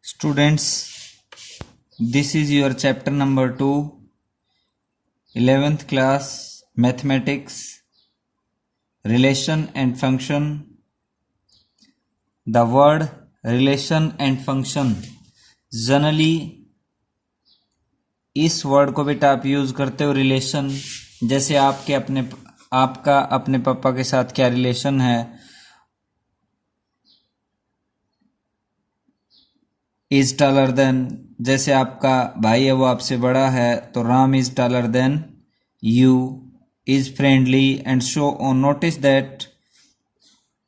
Students, this is your chapter number 2, 11th class Mathematics, Relation and Function. The word relation and function generally इस word को बेटा आप use करते हो relation, जैसे आपका अपने पापा के साथ क्या रिलेशन है, इज टॉलर देन, जैसे आपका भाई है वो आपसे बड़ा है तो Ram is taller than you, is friendly and so on. Notice that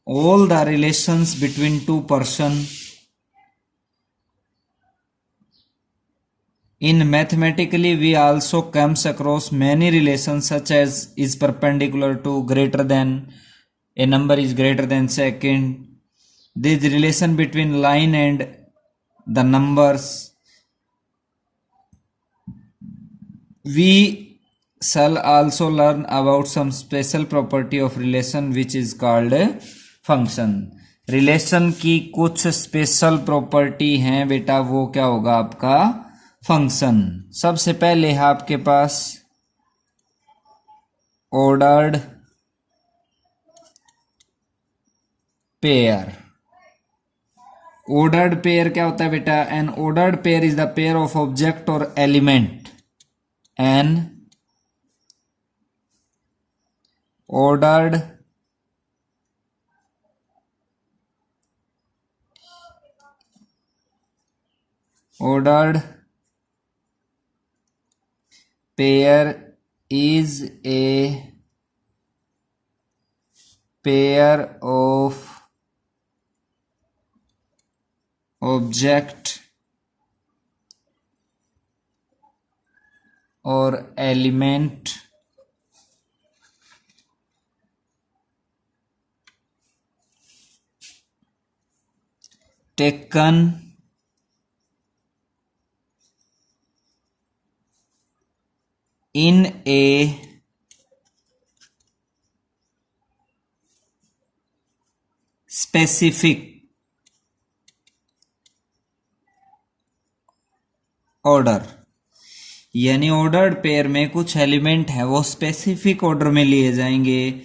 all the relations between two person in mathematically we also comes across many relations such as is perpendicular to, greater than, a number is greater than second. This relation between line and the numbers we shall also learn about some special property of relation which is called function. Relation की कुछ special property हैं बेटा, वो क्या होगा आपका function. सबसे पहले है आपके पास ऑर्डर्ड पेयर. ऑर्डर्ड पेयर क्या होता है बेटा? An ordered pair is the pair of object और element. An ordered pair is a pair of object or element taken in a specific order. यानी ऑर्डर्ड पेयर में कुछ एलिमेंट है वो स्पेसिफिक ऑर्डर में लिए जाएंगे.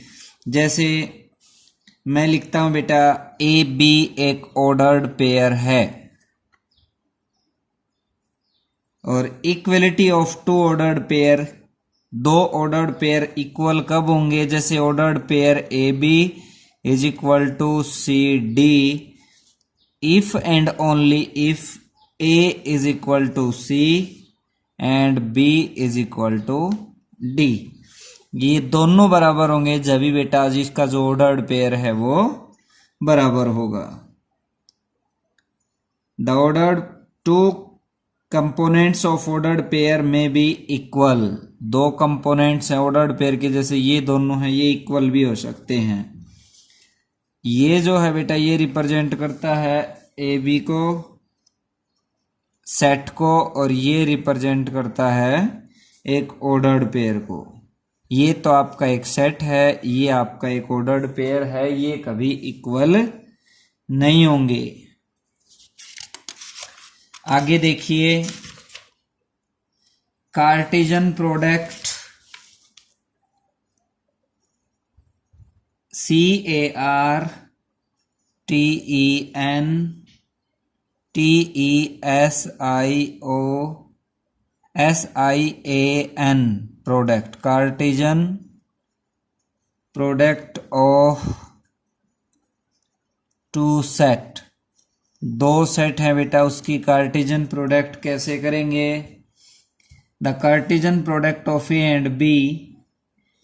जैसे मैं लिखता हूं बेटा ए बी एक ऑर्डर्ड पेयर है, और equality of two ordered pair, दो ऑर्डर्ड पेयर इक्वल कब होंगे? जैसे ordered pair A B is equal to C D if and only if A is equal to C and B is equal to D. ये दोनों बराबर होंगे जब भी बेटा जिसका जो ऑर्डर्ड पेयर है वो बराबर होगा. The ordered two components of ordered pair में भी इक्वल. दो कंपोनेंट्स हैं ऑर्डर्ड पेयर के, जैसे ये दोनों हैं, ये इक्वल भी हो सकते हैं. ये जो है बेटा ये रिप्रेजेंट करता है ए बी को, सेट को, और ये रिप्रेजेंट करता है एक ऑर्डर्ड पेयर को. ये तो आपका एक सेट है, ये आपका एक ऑर्डर्ड पेयर है, ये कभी इक्वल नहीं होंगे. आगे देखिए Cartesian product CARTESION product. Cartesian product of two set. दो सेट है बेटा, उसकी कार्टेशियन प्रोडक्ट कैसे करेंगे? The Cartesian product of A and B,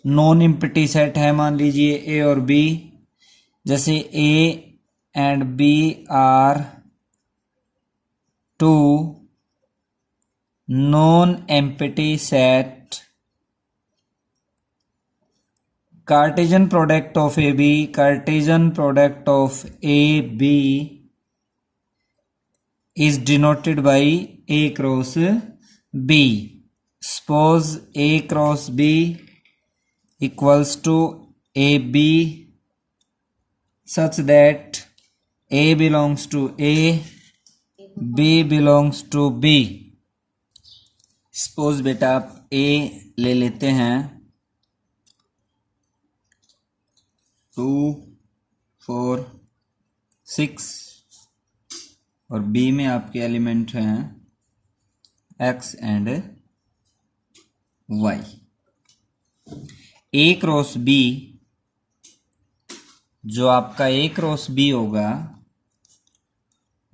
non empty set है, मान लीजिए ए और बी. जैसे A and B are two non empty set. Cartesian product of A B, Cartesian product of A B is denoted by A cross B. Suppose A cross B equals to AB such that A belongs to A B belongs to B. Suppose बेटा आप ए ले लेते हैं 2 4 6 और B में आपके element हैं X and Y. A cross B, जो आपका ए क्रॉस बी होगा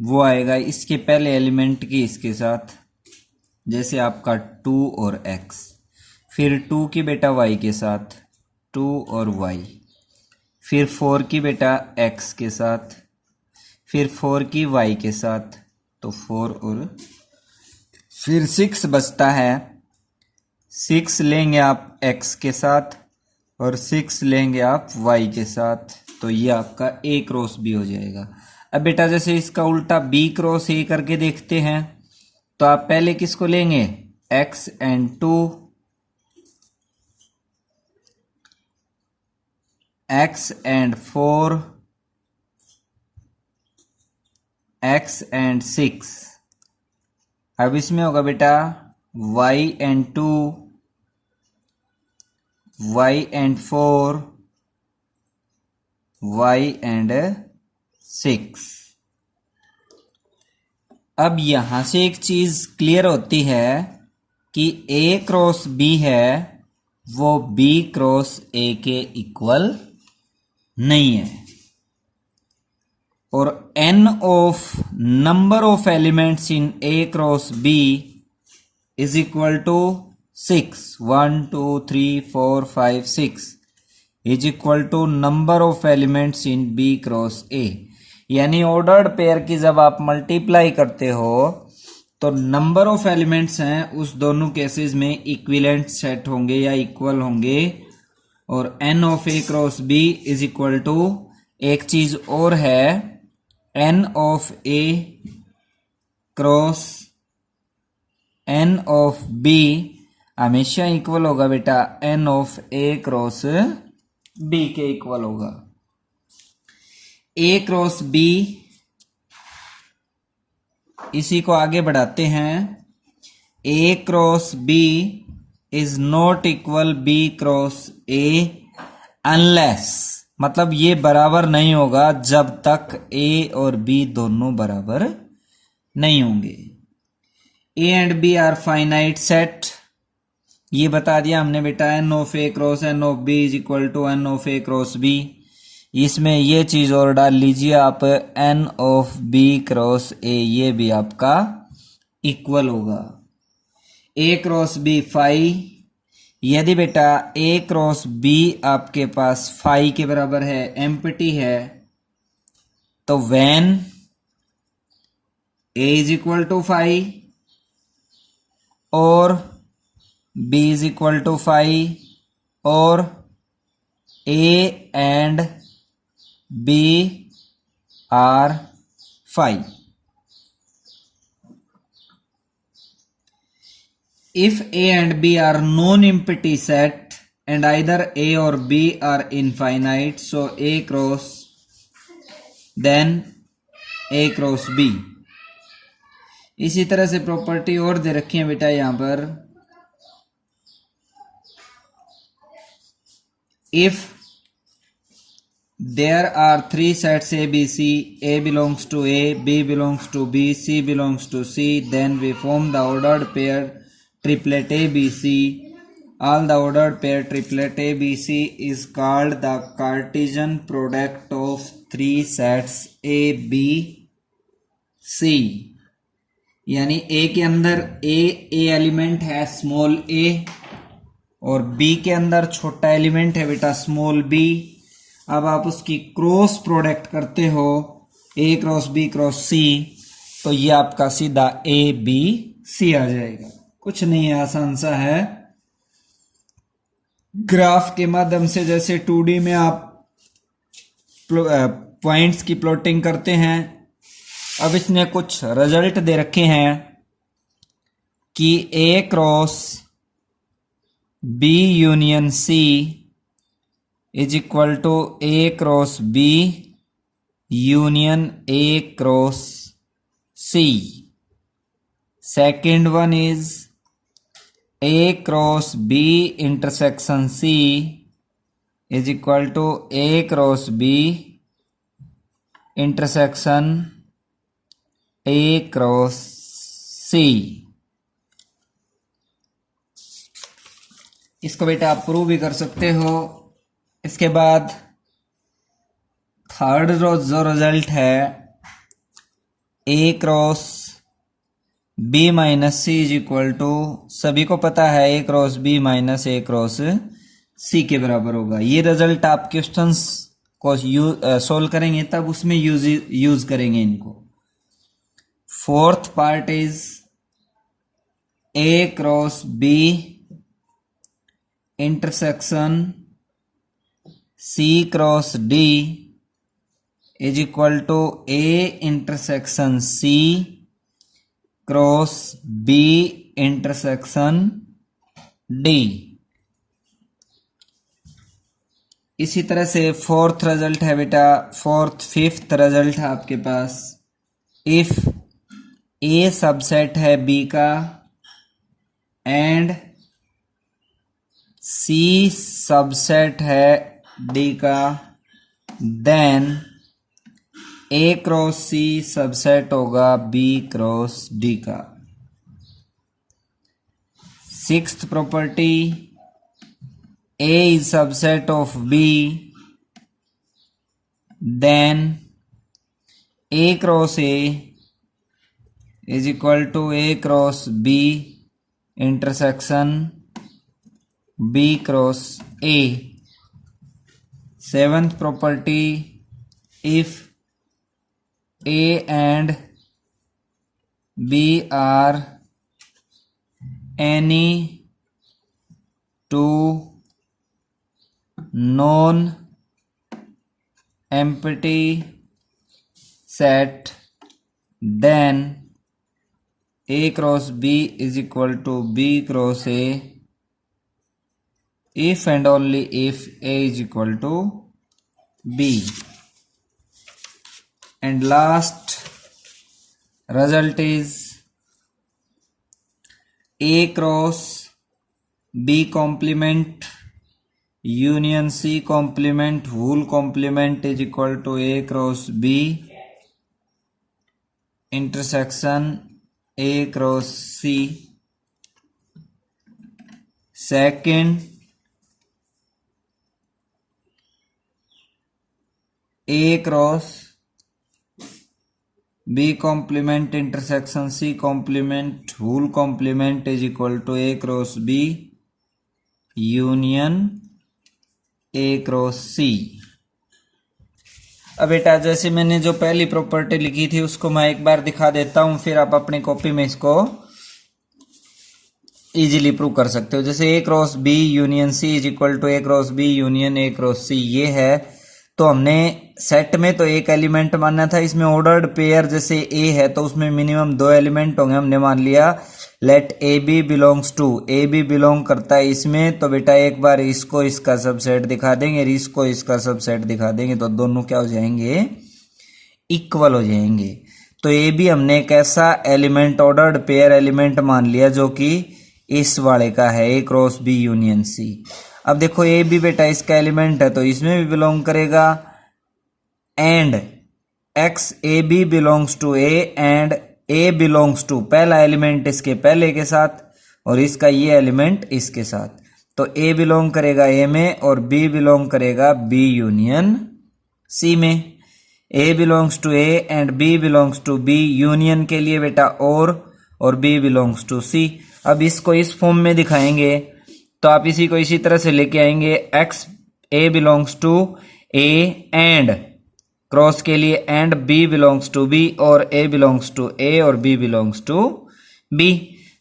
वो आएगा इसके पहले एलिमेंट की इसके साथ, जैसे आपका 2 और x, फिर 2 की बेटा y के साथ 2 और y, फिर 4 की बेटा x के साथ, फिर 4 की y के साथ तो 4 और फिर 6 बचता है। 6 लेंगे आप x के साथ और 6 लेंगे आप y के साथ, तो ये आपका a क्रॉस b हो जाएगा। अब बेटा जैसे इसका उल्टा b क्रॉस a करके देखते हैं, तो आप पहले किसको लेंगे x and 2, x and 4, x and 6। अब इसमें होगा बेटा y and 2, y and 4, y and 6। अब यहां से एक चीज क्लियर होती है कि a क्रॉस b है वो b क्रॉस a के इक्वल नहीं है, और n of number of elements in a cross b is equal to 6, 1 2 3 4 5 6 is equal to number of elements in b cross a। यानी ऑर्डर्ड पेयर की जब आप मल्टीप्लाई करते हो तो नंबर ऑफ एलिमेंट्स हैं उस दोनों केसेस में इक्विवेलेंट सेट होंगे या इक्वल होंगे, और n of a cross b is equal to, एक चीज और है, n of a cross n of b हमेशा इक्वल होगा बेटा n of a cross b के इक्वल होगा। a क्रॉस b, इसी को आगे बढ़ाते हैं, a cross b is not equal b cross a unless, मतलब ये बराबर नहीं होगा जब तक a और b दोनों बराबर नहीं होंगे। a and b are finite set, ये बता दिया हमने बेटा n of a cross n of b is equal to n of a cross b। इसमें ये चीज और डाल लीजिए आप, n of b cross a ये भी आपका इक्वल होगा a क्रॉस b फाई। यदि बेटा a क्रॉस b आपके पास फाई के बराबर है, एम्प्टी है, तो when a is equal to phi और b is equal to phi और a and b are phi। If a and b are non-empty set and either a or b are infinite, so a cross then a cross b। इसी तरह से property और दे रखी है बेटा यहां पर, if there are 3 sets A, B, C, A belongs to A, B belongs to B, C belongs to C, then we form the ordered pair triplet A, B, C. All the ordered pair triplet A, B, C is called the Cartesian product of 3 sets A, B, C। यानी A के अंदर A element है small a और B के अंदर छोटा element है बेटा स्मॉल b। अब आप उसकी क्रॉस प्रोडक्ट करते हो a cross b cross c, तो ये आपका सीधा a b c आ जाएगा। कुछ नहीं है, आसान सा है। ग्राफ के माध्यम से जैसे 2D में आप पॉइंट्स की प्लॉटिंग करते हैं, अब इसने कुछ रिजल्ट दे रखे हैं कि a cross b union c is equal to a cross b union a cross C. Second one is A cross B intersection C is equal to A cross B intersection A cross C. इसको बेटा आप prove भी कर सकते हो। इसके बाद third जो रिजल्ट है A cross B minus C is equal to, सभी को पता है A cross B minus A cross C के बराबर होगा। ये रिजल्ट आप क्वेश्चंस को सोल्व करेंगे तब उसमें यूज करेंगे इनको। Fourth part is A cross B intersection C cross D is equal to A intersection C cross B intersection D। इसी तरह से फोर्थ रिजल्ट है बेटा, फिफ्थ रिजल्ट है आपके पास। इफ A सबसेट है B का एंड C सबसेट है D का, then A cross C subset होगा B क्रॉस D का। Sixth property, A is subset of B, then A cross A is equal to A cross B intersection B cross A। Seventh property, if A and B are any two non empty set, then A cross B is equal to B cross A if and only if A is equal to B। And last result is A cross B complement union C complement whole complement is equal to A cross B intersection A cross C। Second, A cross B complement intersection C complement whole complement is equal to A cross B union A cross C। अब बेटा जैसे मैंने जो पहली property लिखी थी उसको मैं एक बार दिखा देता हूं, फिर आप अपनी कॉपी में इसको इजीली प्रूव कर सकते हो। जैसे A cross B union C is equal to A cross B union A cross C ये है, तो हमने सेट में तो एक एलिमेंट मानना था। इसमें ऑर्डर्ड पेयर जैसे A है तो उसमें मिनिमम दो एलिमेंट होंगे। हमने मान लिया let A B belongs to, A B belong करता है इसमें, तो बेटा एक बार इसको इसका सबसेट दिखा देंगे, इसको इसका सबसेट दिखा देंगे, तो दोनों क्या हो जाएंगे, इक्वल हो जाएंगे। तो ए बी हमने एक ऐसा एलिमेंट ऑर्डर्ड पेयर एलिमेंट मान लिया जो कि इस वाले का है, ए क्रॉस बी यूनियन सी। अब देखो ए बी बेटा इसका एलिमेंट है तो इसमें भी बिलोंग करेगा, and X A B belongs to A and A belongs to, पहला एलिमेंट इसके पहले के साथ और इसका ये एलिमेंट इसके साथ, तो ए बिलोंग करेगा ए में और बी बिलोंग करेगा बी यूनियन सी में। A belongs to A and B belongs to B, union के लिए बेटा और बी बिलोंग्स टू सी। अब इसको इस फॉर्म में दिखाएंगे तो आप इसी को इसी तरह से लेके आएंगे, X A belongs to A and cross के लिए and B belongs to B और ए बिलोंग्स टू ए और बी बिलोंग्स टू बी।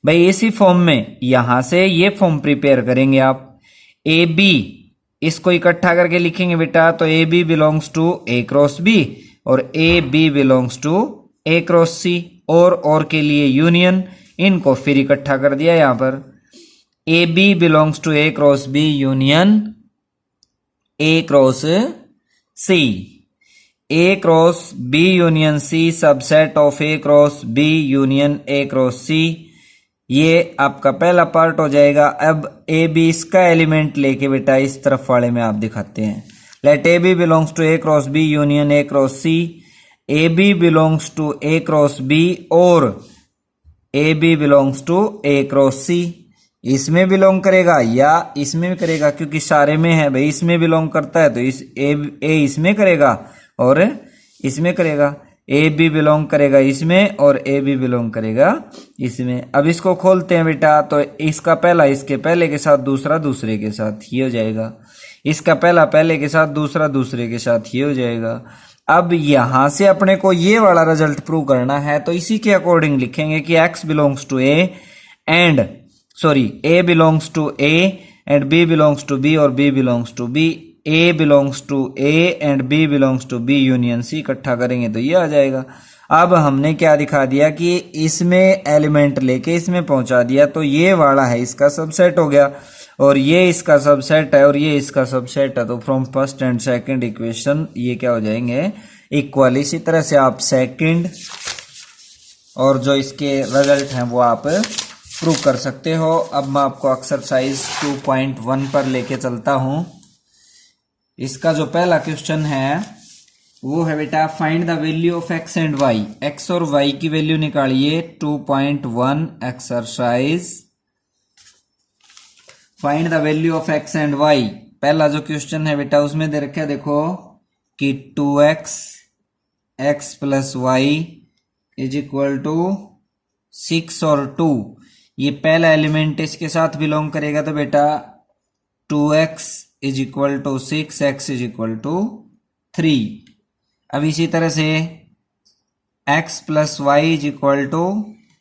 भाई इसी फॉर्म में यहां से ये फॉर्म प्रिपेयर करेंगे आप। ए बी इसको इकट्ठा करके लिखेंगे बेटा, तो A B belongs to A cross B और A B belongs to A cross C, और के लिए यूनियन, इनको फिर इकट्ठा कर दिया यहां पर। A B belongs to A cross B union A cross C. A cross B union C subset of A cross B union A cross C, ये आपका पहला पार्ट हो जाएगा। अब ए बी इसका एलिमेंट लेके बेटा इस तरफ वाले में आप दिखाते हैं। Let A B belongs to A cross B union A cross C, A B belongs to A cross B और A B belongs to A cross C. इसमें बिलोंग करेगा या इसमें भी करेगा, क्योंकि सारे में है भाई, इसमें बिलोंग करता है तो इस ए इसमें करेगा और इसमें करेगा। ए बी बिलोंग करेगा इसमें और ए बी बिलोंग करेगा इसमें। अब इसको खोलते हैं बेटा, तो इसका पहला इसके पहले के साथ, दूसरा दूसरे के साथ, ये हो जाएगा। इसका पहला पहले के साथ, दूसरा दूसरे के साथ, ये हो जाएगा। अब यहां से अपने को ये वाला रिजल्ट प्रूव करना है, तो इसी के अकॉर्डिंग लिखेंगे कि x belongs to A and A belongs to A and B belongs to B और B belongs to B, A belongs to A and B belongs to B union C इकट्ठा करेंगे तो ये आ जाएगा। अब हमने क्या दिखा दिया कि इसमें एलिमेंट लेके इसमें पहुंचा दिया, तो ये वाला है इसका सबसेट हो गया और ये इसका सबसेट है और ये इसका सबसेट है। तो from first and second equation ये क्या हो जाएंगे, इक्वल। इसी तरह से आप सेकंड और जो इसके रिजल्ट हैं वो आप प्रूव कर सकते हो। अब मैं आपको एक्सरसाइज 2.1 पर लेके चलता हूं। इसका जो पहला क्वेश्चन है वो है बेटा, find the value of X and Y. X और वाई की वैल्यू निकालिए। 2.1 exercise find the value of X and Y. पहला जो क्वेश्चन है बेटा उसमें दे रखा है, देखो कि 2x x plus Y is equal to 6 और 2। ये पहला एलिमेंट इसके साथ बिलोंग करेगा, तो बेटा 2x is equal to 6, x is equal to 3। अब इसी तरह से x plus Y is equal to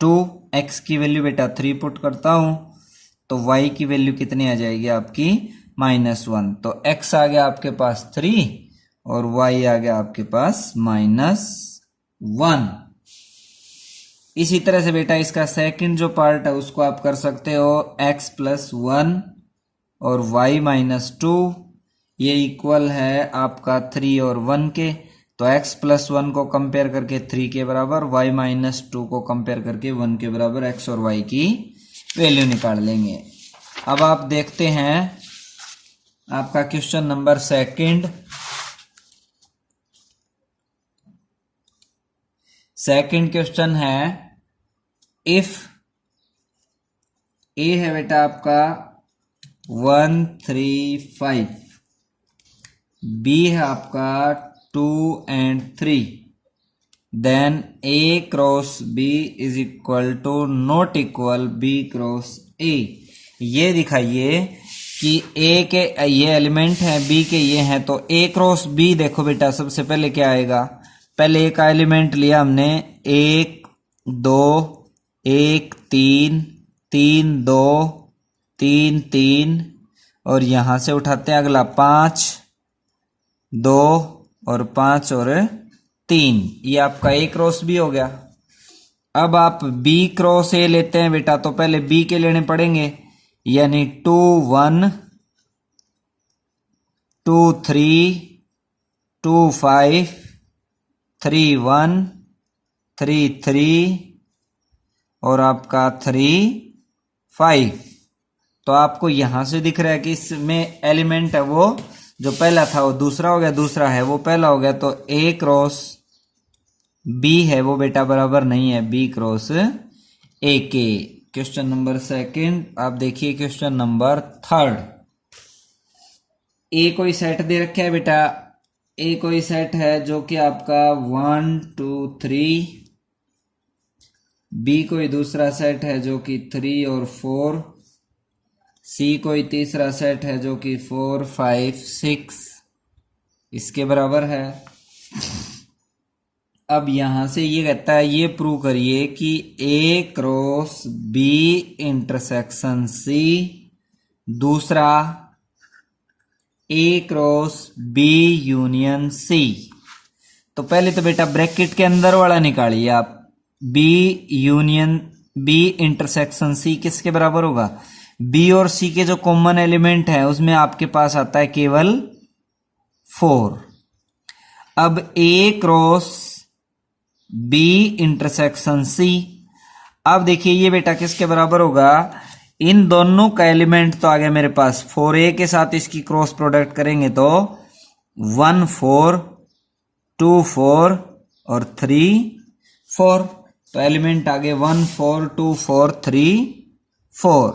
2, x की वैल्यू बेटा 3 पुट करता हूं तो y की वैल्यू कितनी आ जाएगी आपकी, -1। तो x आ गया आपके पास 3 और y आ गया आपके पास -1। इसी तरह से बेटा इसका सेकंड जो पार्ट है उसको आप कर सकते हो, x प्लस 1 और y माइनस 2, ये इक्वल है आपका 3 और 1 के। तो x प्लस 1 को कंपेयर करके 3 के बराबर, y माइनस 2 को कंपेयर करके 1 के बराबर x और y की वैल्यू निकाल लेंगे। अब आप देखते हैं आपका question number second. Second question है, इफ ए है बेटा आपका 1 3 5, बी है आपका 2 and 3, then A cross B is equal to not equal B cross A. ये दिखाइए कि ए के ये एलिमेंट है, बी के ये हैं, तो ए क्रॉस बी देखो बेटा सबसे पहले क्या आएगा, पहले ए का एलिमेंट लिया हमने 1 2 1 3 3 2 3 3 और यहां से उठाते हैं अगला 5 2 और 5 और 3, ये आपका ए क्रॉस बी हो गया। अब आप बी क्रॉस ए लेते हैं बेटा, तो पहले बी के लेने पड़ेंगे, यानी 2 1 2 3 2 5 3 1 3 3 और आपका 3 5। तो आपको यहां से दिख रहा है कि इसमें एलिमेंट है वो जो पहला था वो दूसरा हो गया, दूसरा है वो पहला हो गया, तो ए क्रॉस बी है वो बेटा बराबर नहीं है बी क्रॉस ए के। Question number second. आप देखिए क्वेश्चन नंबर थर्ड। ए कोई सेट दे रखा है बेटा, ए कोई सेट है जो कि आपका 1 2 3, बी कोई दूसरा सेट है जो कि 3 और 4, सी कोई तीसरा सेट है जो कि 4 5 6 इसके बराबर है। अब यहां से ये कहता है ये प्रूव करिए कि ए क्रॉस बी इंटरसेक्शन सी, दूसरा ए क्रॉस बी यूनियन सी। तो पहले तो बेटा ब्रैकेट के अंदर वाला निकालिए आप, B union B intersection C किसके बराबर होगा, बी और सी के जो कॉमन एलिमेंट है उसमें आपके पास आता है केवल 4। अब ए क्रॉस बी इंटरसेक्शन सी। अब देखिए ये बेटा किसके बराबर होगा, इन दोनों का एलिमेंट तो आ गया मेरे पास, 4a के साथ इसकी क्रॉस प्रोडक्ट करेंगे तो 1 4 2 4 और 3 4। तो एलिमेंट आ गए 1 4 2 4 3 4।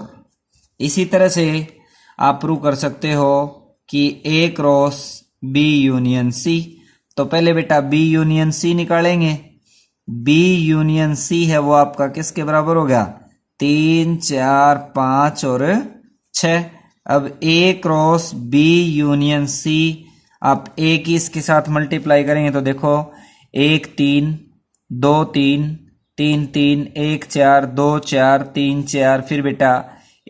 इसी तरह से आप प्रूव कर सकते हो कि ए क्रॉस बी यूनियन सी। तो पहले बेटा बी यूनियन सी निकालेंगे। बी यूनियन सी है वो आपका किसके बराबर हो गया, 3 4 5 और 6। अब ए क्रॉस बी यूनियन सी, आप ए की इसके साथ मल्टीप्लाई करेंगे तो देखो 1 3 2 3 3 3 1 4 2 4 3 4, फिर बेटा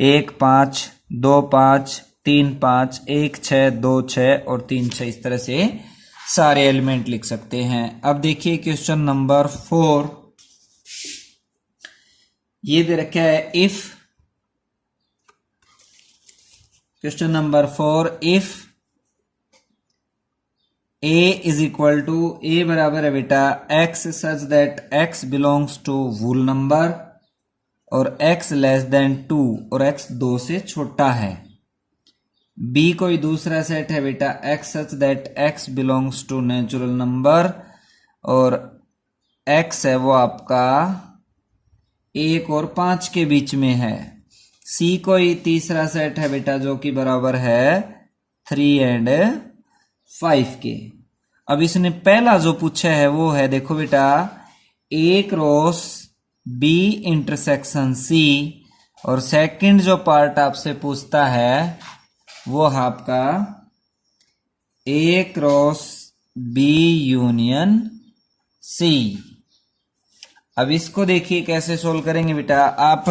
1 5 2 5 3 5 1 6 2 6 और 3 6। इस तरह से सारे एलिमेंट लिख सकते हैं। अब देखिए क्वेश्चन नंबर 4, ये दे रखा है if, question number 4, if a is equal to, A बराबर है बेटा x such that x belongs to whole number और x लेस देन 2 और x 2 से छोटा है। b कोई दूसरा सेट है बेटा x such that x belongs to natural number और x है वो आपका 1 और 5 के बीच में है। c कोई तीसरा सेट है बेटा जो कि बराबर है 3 एंड 5 के। अब इसने पहला जो पूछा है वो है, देखो बेटा a cross b intersection c, और सेकंड जो पार्ट आपसे पूछता है वो है आपका a cross b union c। अब इसको देखिए कैसे सोल्व करेंगे बेटा। आप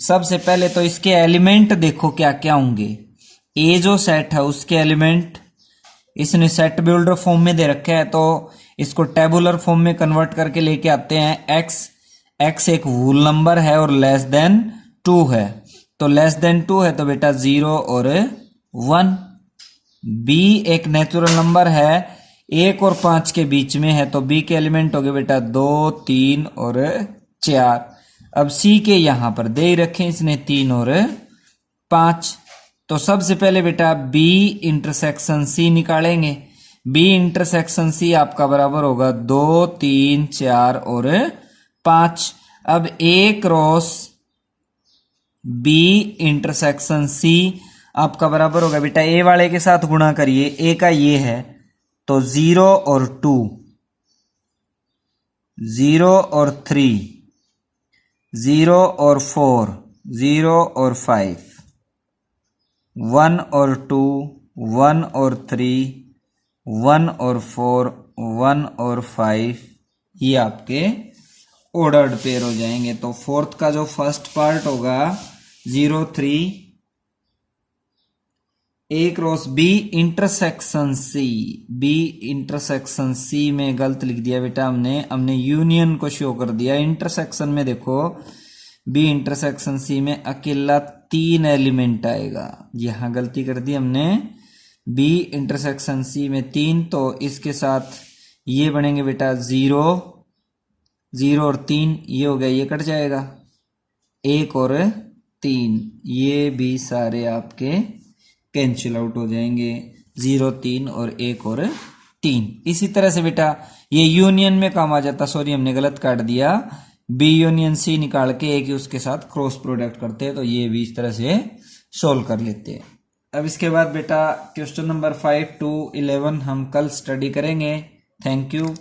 सबसे पहले तो इसके एलिमेंट देखो क्या क्या होंगे। a जो सेट है उसके एलिमेंट इसने सेट बिल्डर फॉर्म में दे रखा है, तो इसको टेबुलर फॉर्म में कन्वर्ट करके लेके आते हैं। x एक वूल नंबर है और लेस देन 2 है, तो लेस देन 2 है तो बेटा 0 और 1। b एक नेचुरल नंबर है, 1 और 5 के बीच में है, तो b के एलिमेंट हो गए बेटा 2 3 और 4। अब c के यहां पर दे रखे इसने 3 और 5। तो सबसे पहले बेटा b इंटरसेक्शन c निकालेंगे। b इंटरसेक्शन c आपका बराबर होगा 2 3 4 और 5। अब a cross b intersection c आपका बराबर होगा बेटा, a वाले के साथ गुणा करिए, a का ये है तो 0 और 2, 0 और 3, 0 और 4, 0 और 5, 1 और 2, 1 और 3, 1 और 4, 1 और 5, ये आपके ऑर्डर्ड पेयर हो जाएंगे। तो फोर्थ का जो फर्स्ट पार्ट होगा 0 3, a cross b intersection c, b intersection c में गलत लिख दिया बेटा हमने यूनियन को शो कर दिया। इंटरसेक्शन में देखो b इंटरसेक्शन c में अकेला 3 एलिमेंट आएगा, यहां गलती कर दी हमने। b इंटरसेक्शन c में 3, तो इसके साथ ये बनेंगे बेटा 0 0 और 3, ये हो गया, ये कट जाएगा, 1 और 3, ये भी सारे आपके कैंसिल आउट हो जाएंगे, 0 3 और 1 और 3। इसी तरह से बेटा ये यूनियन में काम आ जाता, सॉरी हमने गलत काट दिया, बी यूनियन सी निकाल के एक ही उसके साथ क्रॉस प्रोडक्ट करते हैं, तो ये भी इस तरह से सोल्व कर लेते हैं। अब इसके बाद बेटा क्वेश्चन नंबर 5 to 11 हम कल स्टडी करेंगे। Thank you.